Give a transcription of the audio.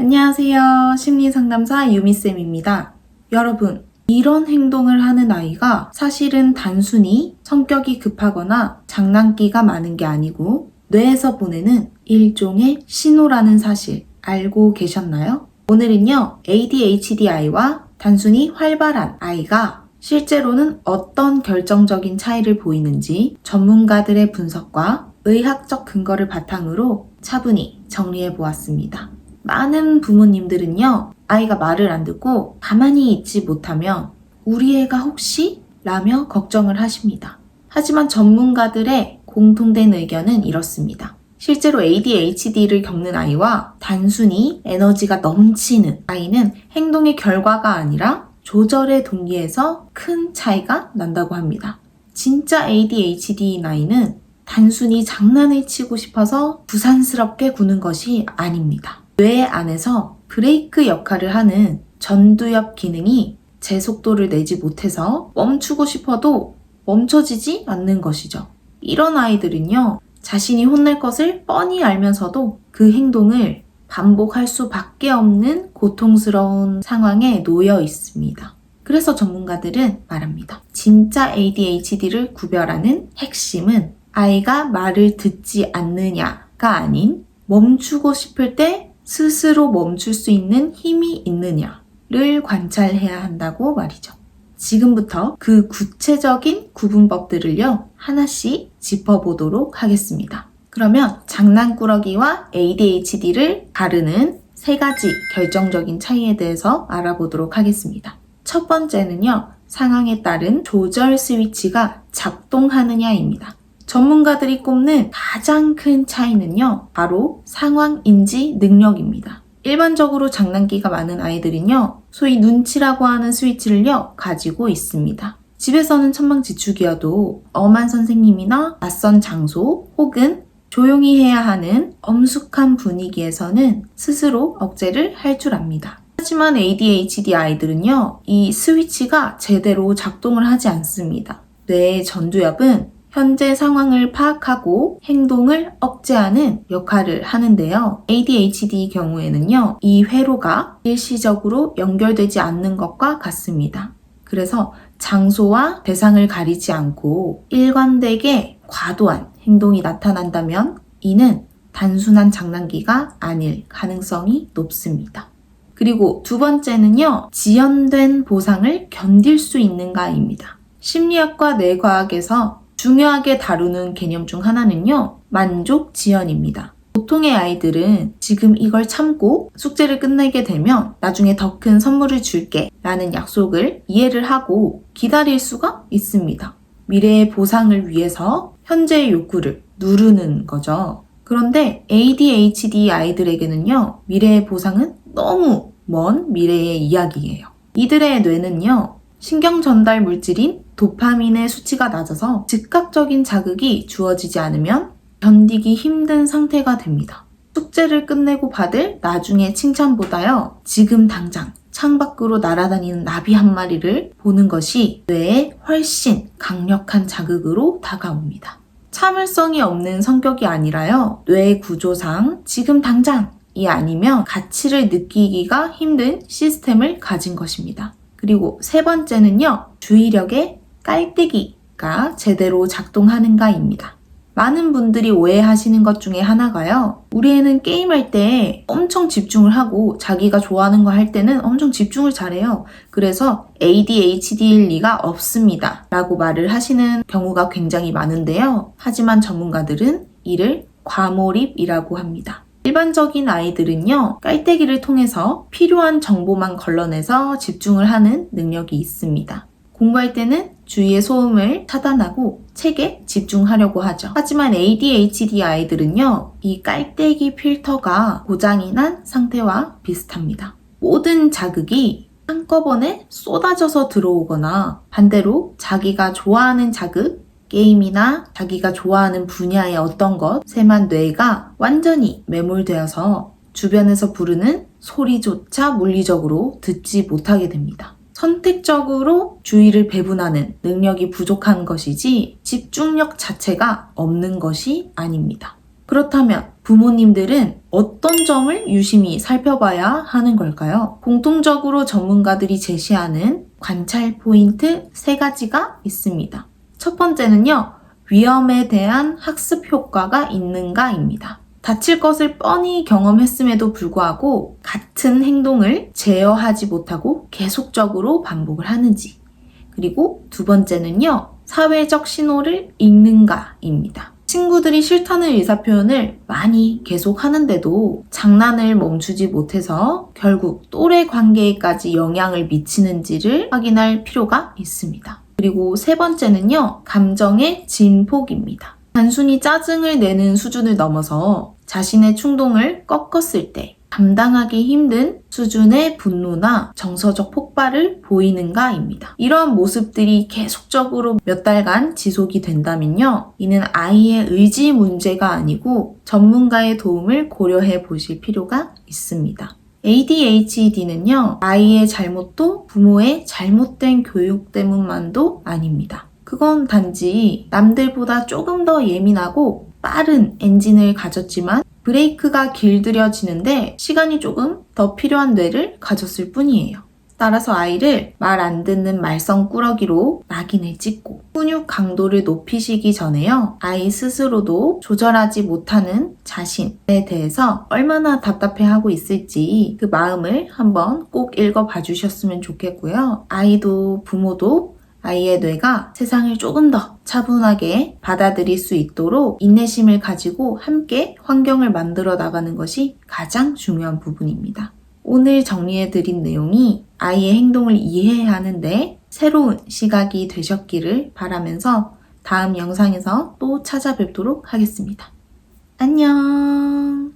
안녕하세요. 심리상담사 유미쌤입니다. 여러분, 이런 행동을 하는 아이가 사실은 단순히 성격이 급하거나 장난기가 많은 게 아니고 뇌에서 보내는 일종의 신호라는 사실 알고 계셨나요? 오늘은요, ADHD 아이와 단순히 활발한 아이가 실제로는 어떤 결정적인 차이를 보이는지 전문가들의 분석과 의학적 근거를 바탕으로 차분히 정리해 보았습니다. 많은 부모님들은요, 아이가 말을 안 듣고 가만히 있지 못하면 우리 애가 혹시? 라며 걱정을 하십니다. 하지만 전문가들의 공통된 의견은 이렇습니다. 실제로 ADHD를 겪는 아이와 단순히 에너지가 넘치는 아이는 행동의 결과가 아니라 조절의 동기에서 큰 차이가 난다고 합니다. 진짜 ADHD인 아이는 단순히 장난을 치고 싶어서 부산스럽게 구는 것이 아닙니다. 뇌 안에서 브레이크 역할을 하는 전두엽 기능이 제 속도를 내지 못해서 멈추고 싶어도 멈춰지지 않는 것이죠. 이런 아이들은요, 자신이 혼날 것을 뻔히 알면서도 그 행동을 반복할 수밖에 없는 고통스러운 상황에 놓여 있습니다. 그래서 전문가들은 말합니다. 진짜 ADHD를 구별하는 핵심은 아이가 말을 듣지 않느냐가 아닌 멈추고 싶을 때 스스로 멈출 수 있는 힘이 있느냐를 관찰해야 한다고 말이죠. 지금부터 그 구체적인 구분법들을요, 하나씩 짚어보도록 하겠습니다. 그러면 장난꾸러기와 ADHD를 가르는 세 가지 결정적인 차이에 대해서 알아보도록 하겠습니다. 첫 번째는요, 상황에 따른 조절 스위치가 작동하느냐입니다. 전문가들이 꼽는 가장 큰 차이는요, 바로 상황 인지 능력입니다. 일반적으로 장난기가 많은 아이들은요, 소위 눈치라고 하는 스위치를요, 가지고 있습니다. 집에서는 천방지축이어도 엄한 선생님이나 낯선 장소 혹은 조용히 해야 하는 엄숙한 분위기에서는 스스로 억제를 할 줄 압니다. 하지만 ADHD 아이들은요, 이 스위치가 제대로 작동을 하지 않습니다. 뇌의 전두엽은 현재 상황을 파악하고 행동을 억제하는 역할을 하는데요. ADHD 경우에는요, 이 회로가 일시적으로 연결되지 않는 것과 같습니다. 그래서 장소와 대상을 가리지 않고 일관되게 과도한 행동이 나타난다면 이는 단순한 장난기가 아닐 가능성이 높습니다. 그리고 두 번째는요, 지연된 보상을 견딜 수 있는가입니다. 심리학과 뇌과학에서 중요하게 다루는 개념 중 하나는요, 만족 지연입니다. 보통의 아이들은 지금 이걸 참고 숙제를 끝내게 되면 나중에 더 큰 선물을 줄게 라는 약속을 이해를 하고 기다릴 수가 있습니다. 미래의 보상을 위해서 현재의 욕구를 누르는 거죠. 그런데 ADHD 아이들에게는요, 미래의 보상은 너무 먼 미래의 이야기예요. 이들의 뇌는요, 신경 전달 물질인 도파민의 수치가 낮아서 즉각적인 자극이 주어지지 않으면 견디기 힘든 상태가 됩니다. 숙제를 끝내고 받을 나중의 칭찬보다요, 지금 당장 창밖으로 날아다니는 나비 한 마리를 보는 것이 뇌에 훨씬 강력한 자극으로 다가옵니다. 참을성이 없는 성격이 아니라요, 뇌 구조상 지금 당장이 아니면 가치를 느끼기가 힘든 시스템을 가진 것입니다. 그리고 세 번째는요, 주의력의 깔때기가 제대로 작동하는가입니다. 많은 분들이 오해하시는 것 중에 하나가요, 우리 애는 게임할 때 엄청 집중을 하고 자기가 좋아하는 거 할 때는 엄청 집중을 잘해요. 그래서 ADHD일 리가 없습니다 라고 말을 하시는 경우가 굉장히 많은데요. 하지만 전문가들은 이를 과몰입이라고 합니다. 일반적인 아이들은요, 깔때기를 통해서 필요한 정보만 걸러내서 집중을 하는 능력이 있습니다. 공부할 때는 주위의 소음을 차단하고 책에 집중하려고 하죠. 하지만 ADHD 아이들은요, 이 깔때기 필터가 고장이 난 상태와 비슷합니다. 모든 자극이 한꺼번에 쏟아져서 들어오거나 반대로 자기가 좋아하는 자극, 게임이나 자기가 좋아하는 분야의 어떤 것에만 뇌가 완전히 매몰되어서 주변에서 부르는 소리조차 물리적으로 듣지 못하게 됩니다. 선택적으로 주의를 배분하는 능력이 부족한 것이지 집중력 자체가 없는 것이 아닙니다. 그렇다면 부모님들은 어떤 점을 유심히 살펴봐야 하는 걸까요? 공통적으로 전문가들이 제시하는 관찰 포인트 3가지가 있습니다. 첫 번째는요, 위험에 대한 학습 효과가 있는가입니다. 다칠 것을 뻔히 경험했음에도 불구하고 같은 행동을 제어하지 못하고 계속적으로 반복을 하는지. 그리고 두 번째는요, 사회적 신호를 읽는가입니다. 친구들이 싫다는 의사표현을 많이 계속 하는데도 장난을 멈추지 못해서 결국 또래 관계에까지 영향을 미치는지를 확인할 필요가 있습니다. 그리고 세 번째는요, 감정의 진폭입니다. 단순히 짜증을 내는 수준을 넘어서 자신의 충동을 꺾었을 때 감당하기 힘든 수준의 분노나 정서적 폭발을 보이는가입니다. 이러한 모습들이 계속적으로 몇 달간 지속이 된다면요, 이는 아이의 의지 문제가 아니고 전문가의 도움을 고려해 보실 필요가 있습니다. ADHD는요, 아이의 잘못도 부모의 잘못된 교육 때문만도 아닙니다. 그건 단지 남들보다 조금 더 예민하고 빠른 엔진을 가졌지만 브레이크가 길들여지는데 시간이 조금 더 필요한 뇌를 가졌을 뿐이에요. 따라서 아이를 말 안 듣는 말썽꾸러기로 낙인을 찍고 훈육 강도를 높이시기 전에요, 아이 스스로도 조절하지 못하는 자신에 대해서 얼마나 답답해하고 있을지 그 마음을 한번 꼭 읽어봐 주셨으면 좋겠고요. 아이도 부모도 아이의 뇌가 세상을 조금 더 차분하게 받아들일 수 있도록 인내심을 가지고 함께 환경을 만들어 나가는 것이 가장 중요한 부분입니다. 오늘 정리해드린 내용이 아이의 행동을 이해하는데 새로운 시각이 되셨기를 바라면서 다음 영상에서 또 찾아뵙도록 하겠습니다. 안녕!